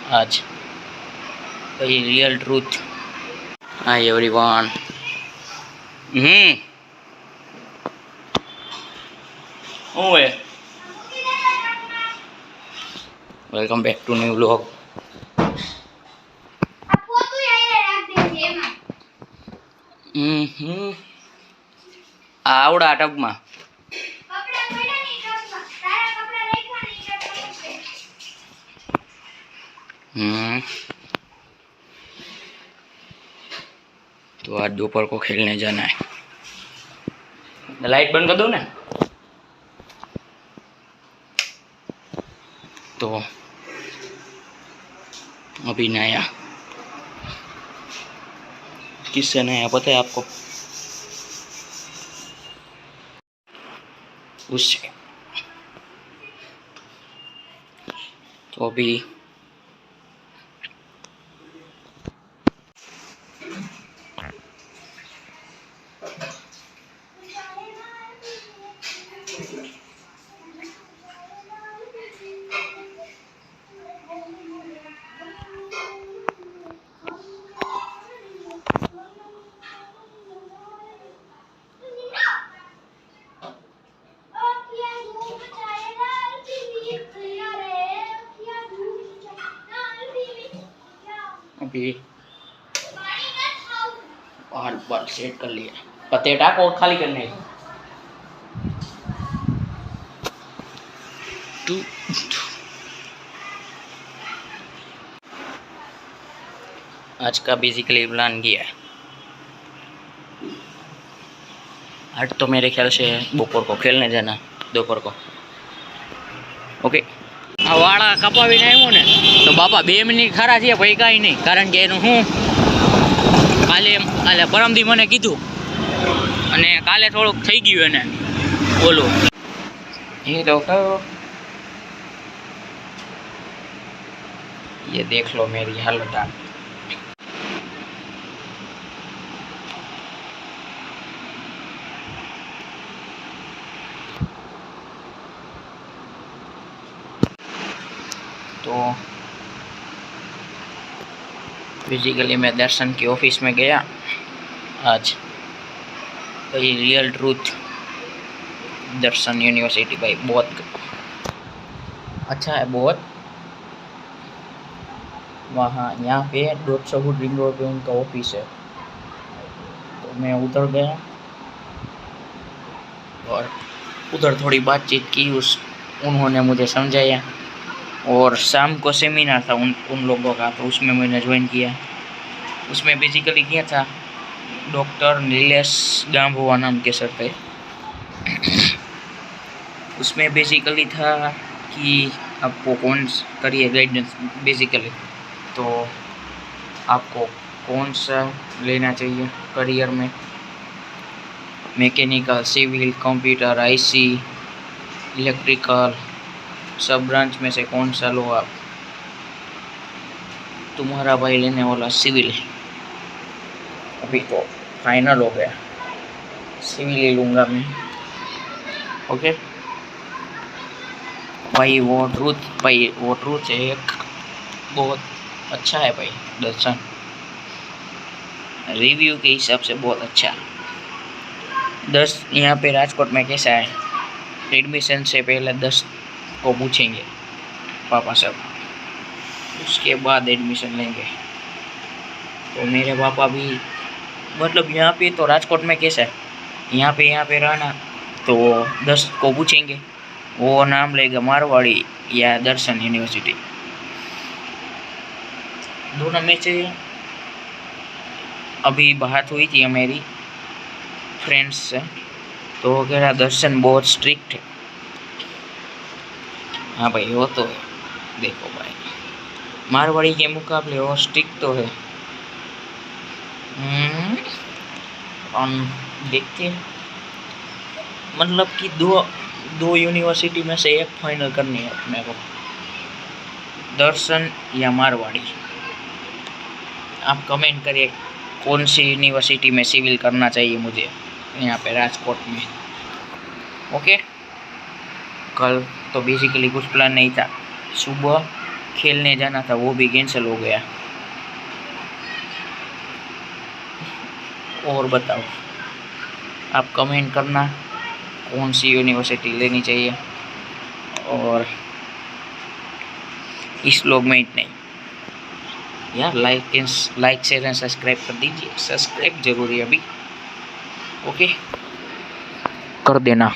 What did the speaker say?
आज भाई real truth. Hi everyone. ओए welcome back to new vlog. आवड़ा टब में तो आज दोपहर को खेलने जाना है। लाइट बंद कर दो ना। तो अभी नया किससे नया पता है आपको? उससे। तो अभी बाहर सेट कर लिया। पतेटा को खाली करने टू आज का बेसिकली प्लान किया है। आज तो मेरे ख्याल से दोपहर को खेलने जाना। दोपहर को ओके। आ वाड़ा कपावीने આવ્યો ને તો બાપા 2 મિનિટ ખરા છે ભાઈ કાંઈ નહીં, કારણ કે એનું હું કાલે પરમદી મને કીધું અને કાલે થોડુંક થઈ ગયું એને બોલું ये देखो, ये देख लो मेरी हालत। आप तो बेसिकली मैं दर्शन की ऑफिस में गया आज। भाई रियल ट्रूथ दर्शन यूनिवर्सिटी भाई बहुत अच्छा है, बहुत। वहाँ यहाँ पे 150 फुट रिंग रोड पे उनका ऑफिस है। तो मैं उधर गया और उधर थोड़ी बातचीत की। उन्होंने मुझे समझाया और शाम को सेमिनार था उन लोगों का, तो उसमें मैंने ज्वाइन किया। उसमें बेसिकली क्या था, डॉक्टर नीलेश गांभुआ नाम के सर थे। उसमें बेसिकली था कि आपको कौन करिए गाइडेंस बेसिकली, तो आपको कौन सा लेना चाहिए करियर में, mechanical, civil, computer, IC, electrical, सब ब्रांच में से कौन सा लो आप। तुम्हारा भाई लेने वाला सिविल, अभी तो फाइनल हो गया, सिविल ले लूँगा मैं। ओके भाई वो ट्रूथ है एक बहुत अच्छा है भाई। दर्शन रिव्यू के हिसाब से बहुत अच्छा। 10 यहाँ पे राजकोट में कैसा है, एडमिशन से पहले 10 को पूछेंगे पापा सब, उसके बाद एडमिशन लेंगे। तो मेरे पापा भी मतलब यहाँ पे तो राजकोट में कैसा है, यहाँ पे रहना तो 10 को पूछेंगे, वो नाम लेगा मारवाड़ी या दर्शन यूनिवर्सिटी, दोनों में से। अभी बात हुई थी मेरी फ्रेंड्स से, तो वो कह रहा दर्शन बहुत स्ट्रिक्ट है। हाँ भाई वो तो है, देखो भाई मारवाड़ी के मुकाबले वो स्ट्रिक्ट तो है। देखते हैं, मतलब कि दो यूनिवर्सिटी में से एक फाइनल करनी है अपने को, दर्शन या मारवाड़ी। आप कमेंट करिए कौन सी यूनिवर्सिटी में सिविल करना चाहिए मुझे यहाँ पे राजकोट में। ओके, कल तो बेसिकली कुछ प्लान नहीं था। सुबह खेलने जाना था वो भी कैंसिल हो गया। और बताओ, आप कमेंट करना कौन सी यूनिवर्सिटी लेनी चाहिए। और इस व्लॉग में इतना ही यार। लाइक शेयर एंड सब्सक्राइब कर दीजिए। सब्सक्राइब जरूरी है अभी, ओके कर देना।